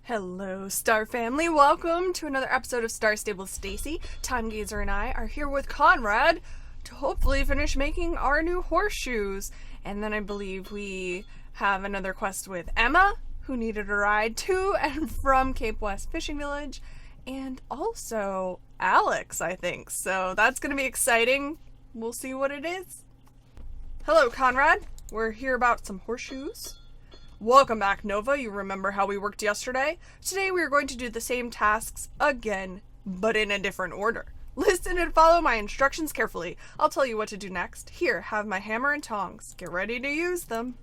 Hello, Star Family. Welcome to another episode of Star Stable Stacy. Time Gazer and I are here with Conrad to hopefully finish making our new horseshoes. And then I believe we have another quest with Emma, who needed a ride to and from Cape West Fishing Village, and also Alex, I think. So that's going to be exciting. We'll see what it is. Hello, Conrad. We're here about some horseshoes. Welcome back, Nova. You remember how we worked yesterday? Today we are going to do the same tasks again, but in a different order. Listen and follow my instructions carefully. I'll tell you what to do next. Here, have my hammer and tongs. Get ready to use them.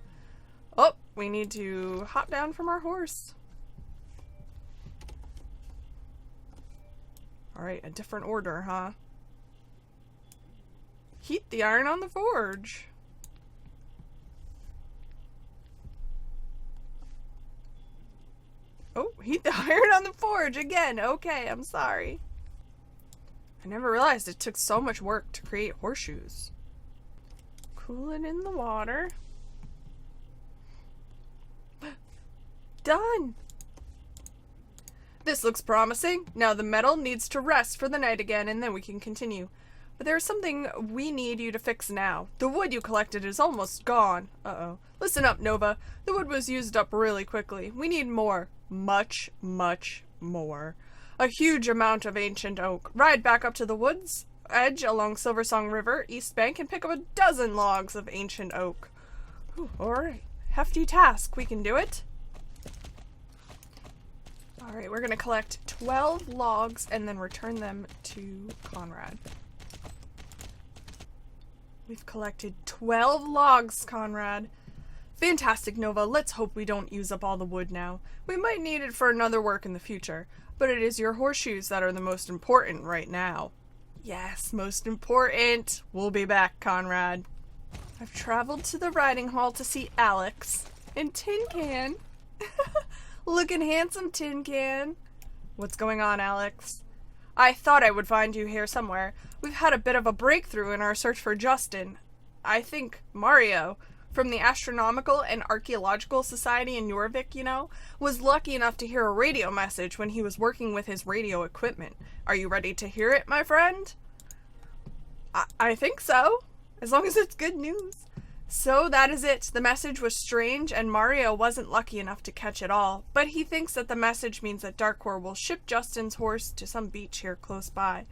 Oh, we need to hop down from our horse. Alright, a different order, huh? Heat the iron on the forge. Oh, heat the iron on the forge again. Okay, I'm sorry. I never realized it took so much work to create horseshoes. Cool it in the water. Done! This looks promising. Now the metal needs to rest for the night again and then we can continue. But there's something we need you to fix now. The wood you collected is almost gone. Uh-oh. Listen up, Nova. The wood was used up really quickly. We need more. Much, much more. A huge amount of ancient oak. Ride back up to the woods edge along Silversong River, East Bank, and pick up a dozen logs of ancient oak. Alright. Hefty task. We can do it. Alright, we're gonna collect 12 logs and then return them to Conrad. We've collected 12 logs, Conrad. Fantastic, Nova. Let's hope we don't use up all the wood now. We might need it for another work in the future, but it is your horseshoes that are the most important right now. Yes, most important. We'll be back, Conrad. I've traveled to the riding hall to see Alex and Tin Can. Looking handsome, Tin Can. What's going on, Alex? I thought I would find you here somewhere. We've had a bit of a breakthrough in our search for Justin. I think Mario, from the Astronomical and Archaeological Society in Jorvik, you know, was lucky enough to hear a radio message when he was working with his radio equipment. Are you ready to hear it, my friend? I think so, as long as it's good news. So that is it. The message was strange and Mario wasn't lucky enough to catch it all, but he thinks that the message means that Darkor will ship Justin's horse to some beach here close by,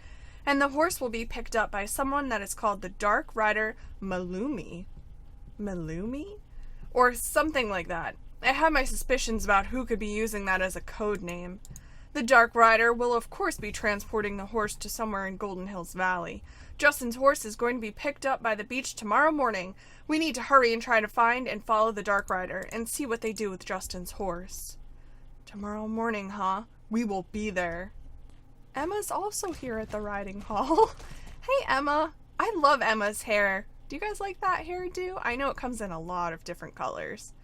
and the horse will be picked up by someone that is called the Dark Rider Malumi. Malumi? Or something like that. I have my suspicions about who could be using that as a code name. The Dark Rider will of course be transporting the horse to somewhere in Golden Hills Valley. Justin's horse is going to be picked up by the beach tomorrow morning. We need to hurry and try to find and follow the Dark Rider and see what they do with Justin's horse. Tomorrow morning, huh? We will be there. Emma's also here at the riding hall. Hey, Emma. I love Emma's hair. Do you guys like that hairdo? I know it comes in a lot of different colors.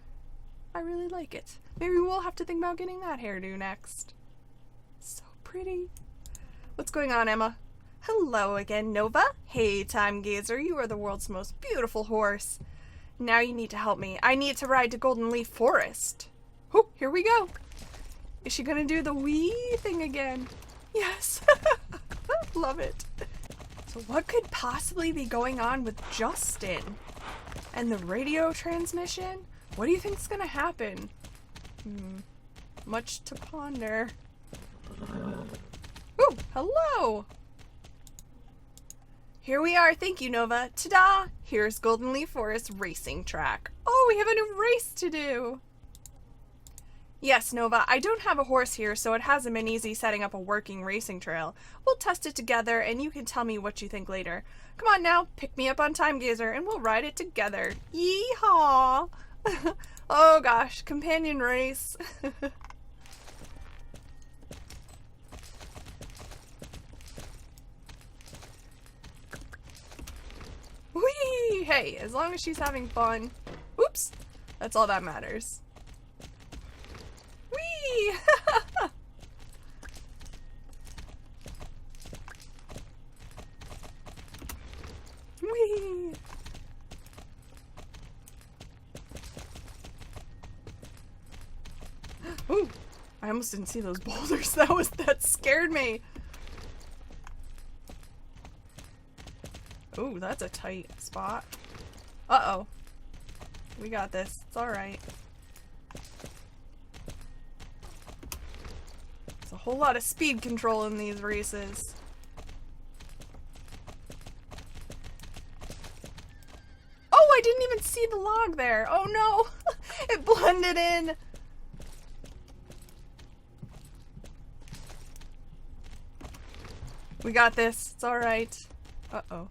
I really like it. Maybe we'll have to think about getting that hairdo next. So pretty. What's going on, Emma? Hello again, Nova. Hey, Time Gazer, you are the world's most beautiful horse. Now you need to help me. I need to ride to Golden Leaf Forest. Oh, here we go. Is she gonna do the wee thing again? Yes. Love it. So what could possibly be going on with Justin? And the radio transmission? What do you think's gonna happen? Much to ponder. Ooh, hello! Here we are. Thank you, Nova. Ta-da! Here's Golden Leaf Forest racing track. Oh, we have a new race to do! Yes, Nova, I don't have a horse here, so it hasn't been easy setting up a working racing trail. We'll test it together, and you can tell me what you think later. Come on now, pick me up on Time Gazer, and we'll ride it together. Yeehaw! Oh gosh, companion race. Whee! Hey, as long as she's having fun. Oops! That's all that matters. Whee! Whee! Ooh! I almost didn't see those boulders. That scared me. Ooh, that's a tight spot. Uh-oh. We got this. It's alright. There's a whole lot of speed control in these races. Oh, I didn't even see the log there. Oh no. It blended in. We got this. It's alright. Uh-oh.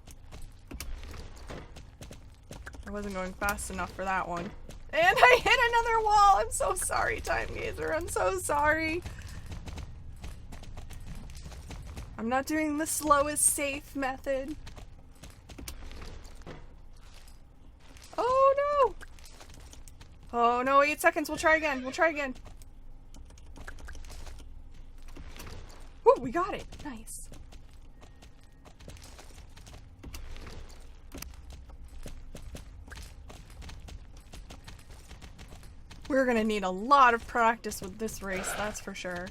I wasn't going fast enough for that one. And I hit another wall! I'm so sorry, Time Gazer. I'm so sorry. I'm not doing the slow is safe method. Oh no! Oh no, 8 seconds. We'll try again. We'll try again. Woo, we got it. Nice. We're gonna need a lot of practice with this race, that's for sure.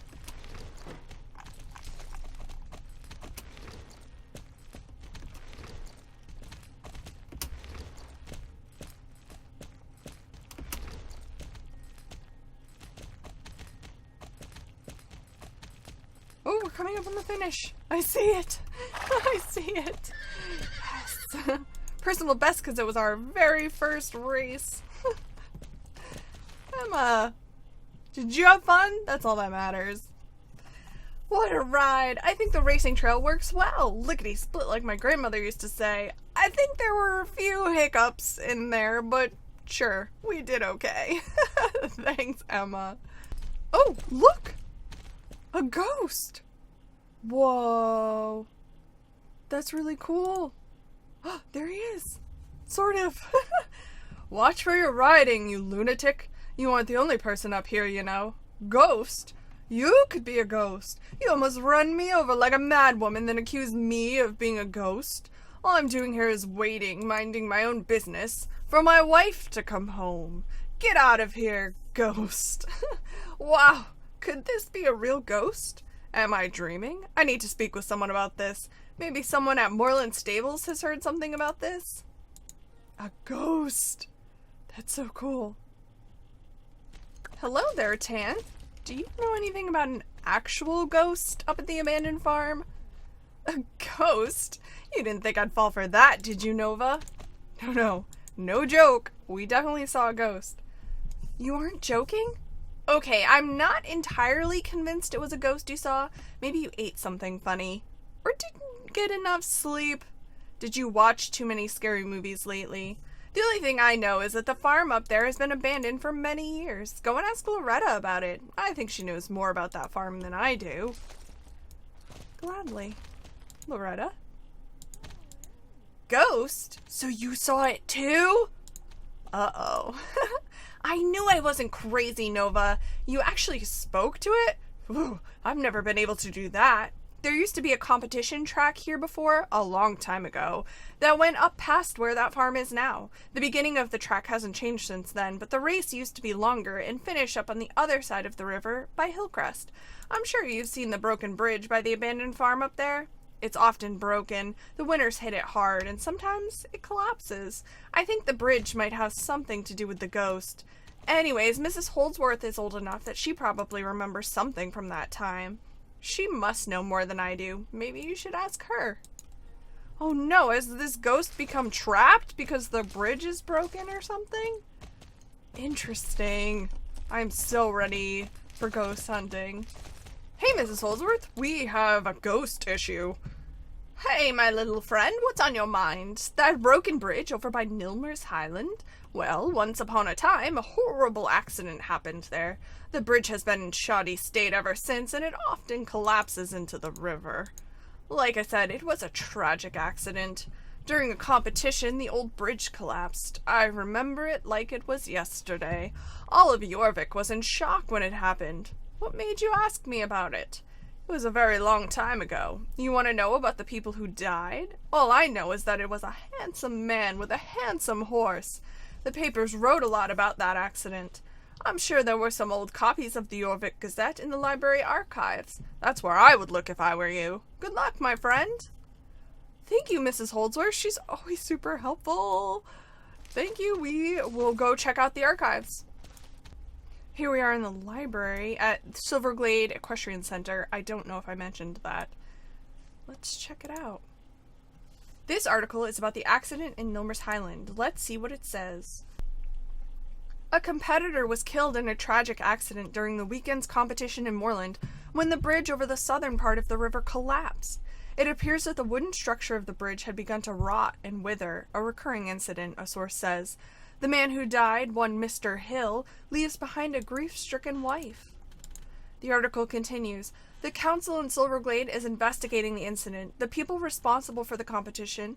Oh, we're coming up on the finish. I see it. I see it. Yes. Personal best because it was our very first race. Emma, did you have fun? That's all that matters. What a ride. I think the racing trail works well. Lickety split like my grandmother used to say. I think there were a few hiccups in there, but sure, we did okay. Thanks, Emma. Oh, look! A ghost! Whoa. That's really cool. There he is. Sort of. Watch for your riding, you lunatic. You aren't the only person up here, you know. Ghost? You could be a ghost. You almost run me over like a madwoman, then accuse me of being a ghost. All I'm doing here is waiting, minding my own business, for my wife to come home. Get out of here, ghost. Wow, could this be a real ghost? Am I dreaming? I need to speak with someone about this. Maybe someone at Moreland Stables has heard something about this? A ghost. That's so cool. Hello there, Tan. Do you know anything about an actual ghost up at the abandoned farm? A ghost? You didn't think I'd fall for that, did you, Nova? No joke. We definitely saw a ghost. You aren't joking? Okay, I'm not entirely convinced it was a ghost you saw. Maybe you ate something funny. Or didn't get enough sleep. Did you watch too many scary movies lately? The only thing I know is that the farm up there has been abandoned for many years. Go and ask Loretta about it. I think she knows more about that farm than I do. Gladly. Loretta? Ghost? So you saw it too? Uh-oh. I knew I wasn't crazy, Nova. You actually spoke to it? Whew, I've never been able to do that. There used to be a competition track here before, a long time ago, that went up past where that farm is now. The beginning of the track hasn't changed since then, but the race used to be longer and finish up on the other side of the river by Hillcrest. I'm sure you've seen the broken bridge by the abandoned farm up there. It's often broken, the winters hit it hard, and sometimes it collapses. I think the bridge might have something to do with the ghost. Anyways, Mrs. Holdsworth is old enough that she probably remembers something from that time. She must know more than I do. Maybe you should ask her. Oh no, has this ghost become trapped because the bridge is broken or something? Interesting. I'm so ready for ghost hunting. Hey, Mrs. Holdsworth, we have a ghost issue. Hey, my little friend, what's on your mind? That broken bridge over by Nilmer's Highland? Well, once upon a time, a horrible accident happened there. The bridge has been in shoddy state ever since, and it often collapses into the river. Like I said, it was a tragic accident. During a competition, the old bridge collapsed. I remember it like it was yesterday. All of Jorvik was in shock when it happened. What made you ask me about it? It was a very long time ago. You want to know about the people who died? All I know is that it was a handsome man with a handsome horse. The papers wrote a lot about that accident. I'm sure there were some old copies of the Jorvik Gazette in the library archives. That's where I would look if I were you. Good luck, my friend. Thank you, Mrs. Holdsworth. She's always super helpful. Thank you. We will go check out the archives. Here we are in the library at Silverglade Equestrian Center. I don't know if I mentioned that. Let's check it out. This article is about the accident in Milmer's Highland. Let's see what it says. A competitor was killed in a tragic accident during the weekend's competition in Moorland when the bridge over the southern part of the river collapsed. It appears that the wooden structure of the bridge had begun to rot and wither, a recurring incident, a source says. The man who died, one Mr. Hill, leaves behind a grief-stricken wife. The article continues. The council in Silverglade is investigating the incident, the people responsible for the competition,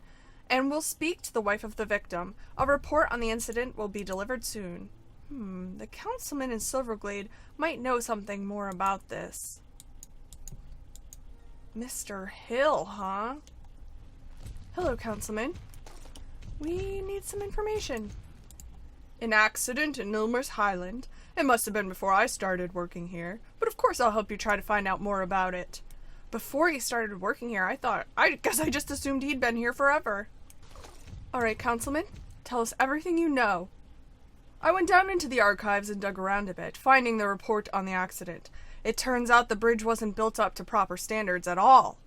and will speak to the wife of the victim. A report on the incident will be delivered soon. The councilman in Silverglade might know something more about this. Mr. Hill, huh? Hello, councilman. We need some information. An accident in Milmer's Highland. It must have been before I started working here, but of course I'll help you try to find out more about it. Before he started working here, I guess I just assumed he'd been here forever. Alright, councilman, tell us everything you know. I went down into the archives and dug around a bit, finding the report on the accident. It turns out the bridge wasn't built up to proper standards at all.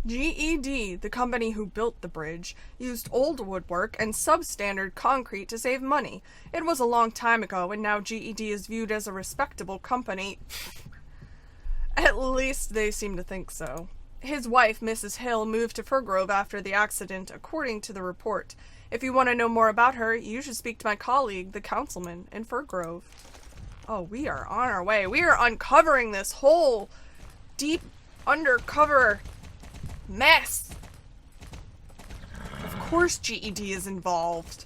GED, the company who built the bridge, used old woodwork and substandard concrete to save money. It was a long time ago, and now GED is viewed as a respectable company. At least they seem to think so. His wife, Mrs. Hill, moved to Firgrove after the accident, according to the report. If you want to know more about her, you should speak to my colleague, the councilman, in Firgrove. Oh, we are on our way. We are uncovering this whole deep undercover mess. Of course GED is involved.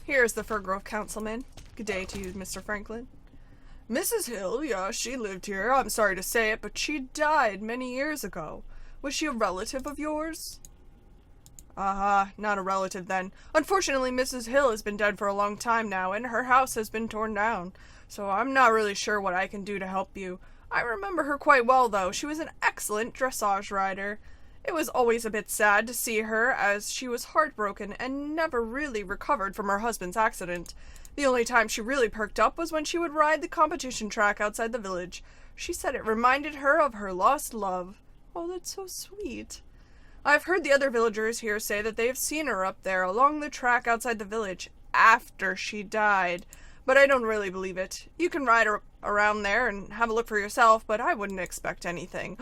Here's the Firgrove councilman. Good day to you, Mr. Franklin. Mrs. Hill, yeah, she lived here. I'm sorry to say it, but she died many years ago. Was she a relative of yours? Not a relative then. Unfortunately, Mrs. Hill has been dead for a long time now, and her house has been torn down. So I'm not really sure what I can do to help you. I remember her quite well, though. She was an excellent dressage rider. It was always a bit sad to see her, as she was heartbroken and never really recovered from her husband's accident. The only time she really perked up was when she would ride the competition track outside the village. She said it reminded her of her lost love. Oh, that's so sweet. I've heard the other villagers here say that they have seen her up there along the track outside the village after she died, but I don't really believe it. You can ride around there and have a look for yourself, but I wouldn't expect anything.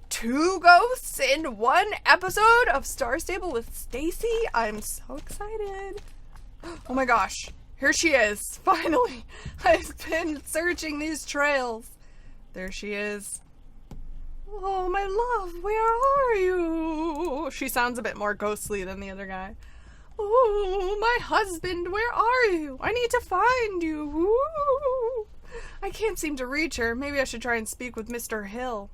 2 ghosts in 1 episode of Star Stable with Stacy? I'm so excited. Oh my gosh. Here she is. Finally. I've been searching these trails. There she is. Oh, my love, where are you? She sounds a bit more ghostly than the other guy. Oh, my husband, where are you? I need to find you. Ooh. I can't seem to reach her. Maybe I should try and speak with Mr. Hill.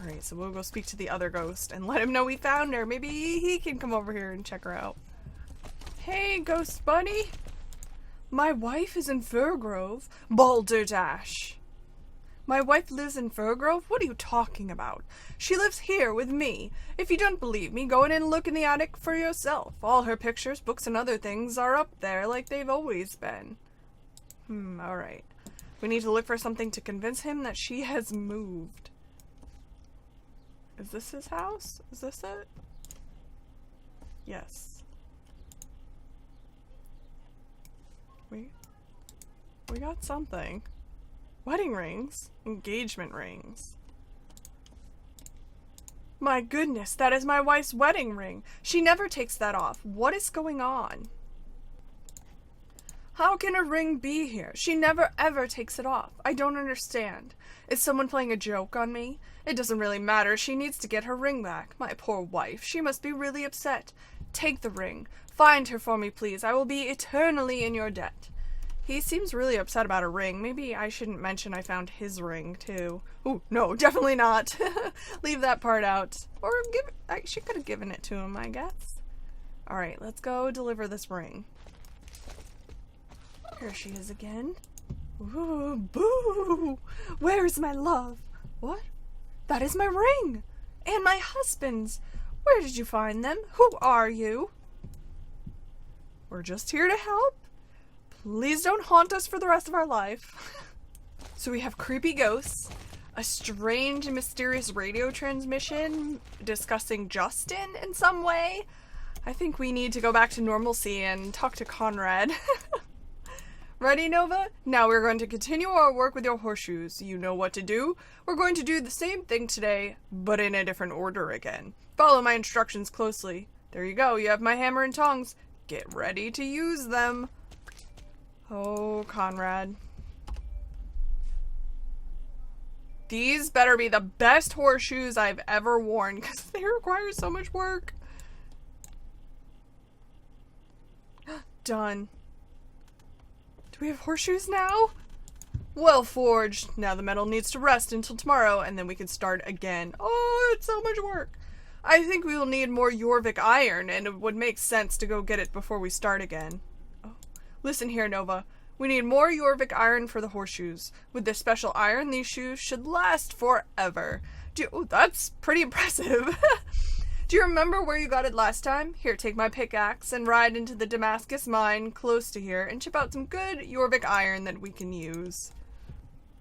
Alright, so we'll go speak to the other ghost and let him know we found her. Maybe he can come over here and check her out. Hey, ghost buddy. My wife is in Firgrove. Balderdash. My wife lives in Firgrove? What are you talking about? She lives here with me. If you don't believe me, go in and look in the attic for yourself. All her pictures, books, and other things are up there like they've always been. Alright. We need to look for something to convince him that she has moved. Is this his house? Is this it? Yes. We got something. Wedding rings? Engagement rings. My goodness, that is my wife's wedding ring. She never takes that off. What is going on? How can a ring be here? She never ever takes it off. I don't understand. Is someone playing a joke on me? It doesn't really matter. She needs to get her ring back. My poor wife. She must be really upset. Take the ring. Find her for me, please. I will be eternally in your debt. He seems really upset about a ring. Maybe I shouldn't mention I found his ring, too. Ooh, no, definitely not. Leave that part out. Or she could have given it to him, I guess. Alright, let's go deliver this ring. Here she is again. Ooh, boo! Where's my love? What? That is my ring! And my husband's! Where did you find them? Who are you? We're just here to help. Please don't haunt us for the rest of our life. So we have creepy ghosts, a strange and mysterious radio transmission discussing Justin in some way. I think we need to go back to normalcy and talk to Conrad. Ready, Nova? Now we're going to continue our work with your horseshoes. You know what to do. We're going to do the same thing today, but in a different order again. Follow my instructions closely. There you go. You have my hammer and tongs. Get ready to use them. Oh, Conrad. These better be the best horseshoes I've ever worn because they require so much work. Done. Do we have horseshoes now? Well forged. Now the metal needs to rest until tomorrow and then we can start again. Oh, it's so much work. I think we will need more Jorvik iron and it would make sense to go get it before we start again. Oh. Listen here, Nova. We need more Jorvik iron for the horseshoes. With this special iron, these shoes should last forever. Oh, that's pretty impressive. Do you remember where you got it last time? Here, take my pickaxe and ride into the Damascus mine close to here and chip out some good Jorvik iron that we can use.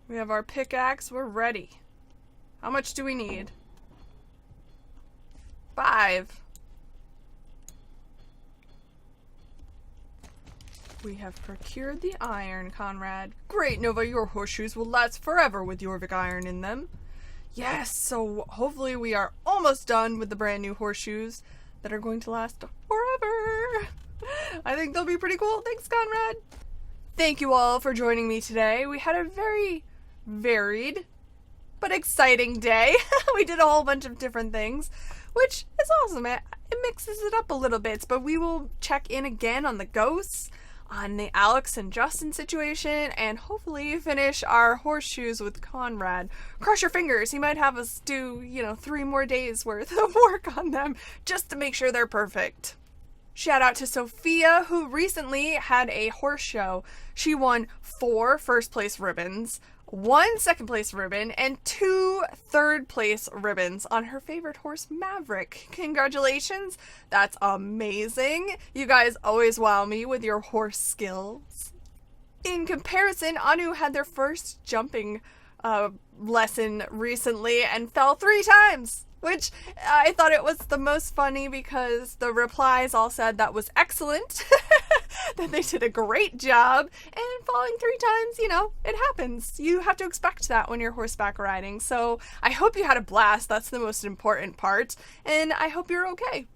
We have our pickaxe. We're ready. How much do we need? 5. We have procured the iron, Conrad. Great, Nova, your horseshoes will last forever with Jorvik iron in them. Yes, so hopefully we are almost done with the brand new horseshoes that are going to last forever. I think they'll be pretty cool. Thanks, Conrad. Thank you all for joining me today. We had a very varied but exciting day. We did a whole bunch of different things, which is awesome. It mixes it up a little bit, but we will check in again on the ghosts, on the Alex and Justin situation, and hopefully finish our horseshoes with Conrad. Cross your fingers, he might have us do, 3 more days worth of work on them just to make sure they're perfect. Shout out to Sophia, who recently had a horse show. She won 4 first place ribbons, 1 second place ribbon, and 2 third place ribbons on her favorite horse, Maverick. Congratulations. That's amazing. You guys always wow me with your horse skills. In comparison, Anu had their first jumping lesson recently and fell 3 times, which I thought it was the most funny because the replies all said that was excellent, that they did a great job, and falling 3 times, it happens. You have to expect that when you're horseback riding. So I hope you had a blast. That's the most important part, and I hope you're okay.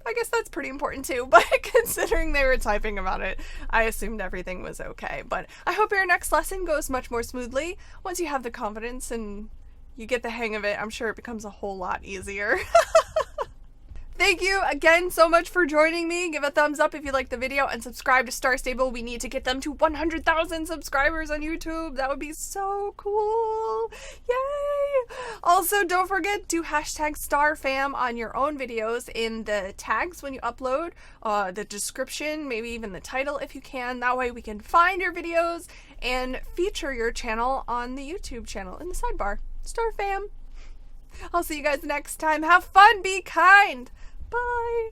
I guess that's pretty important too, but considering they were typing about it, I assumed everything was okay. But I hope your next lesson goes much more smoothly. Once you have the confidence and you get the hang of it, I'm sure it becomes a whole lot easier. Thank you again so much for joining me. Give a thumbs up if you liked the video and subscribe to Star Stable. We need to get them to 100,000 subscribers on YouTube. That would be so cool. Yay! Also, don't forget to hashtag StarFam on your own videos in the tags when you upload, the description, maybe even the title if you can. That way we can find your videos and feature your channel on the YouTube channel in the sidebar. StarFam. I'll see you guys next time. Have fun. Be kind. Bye.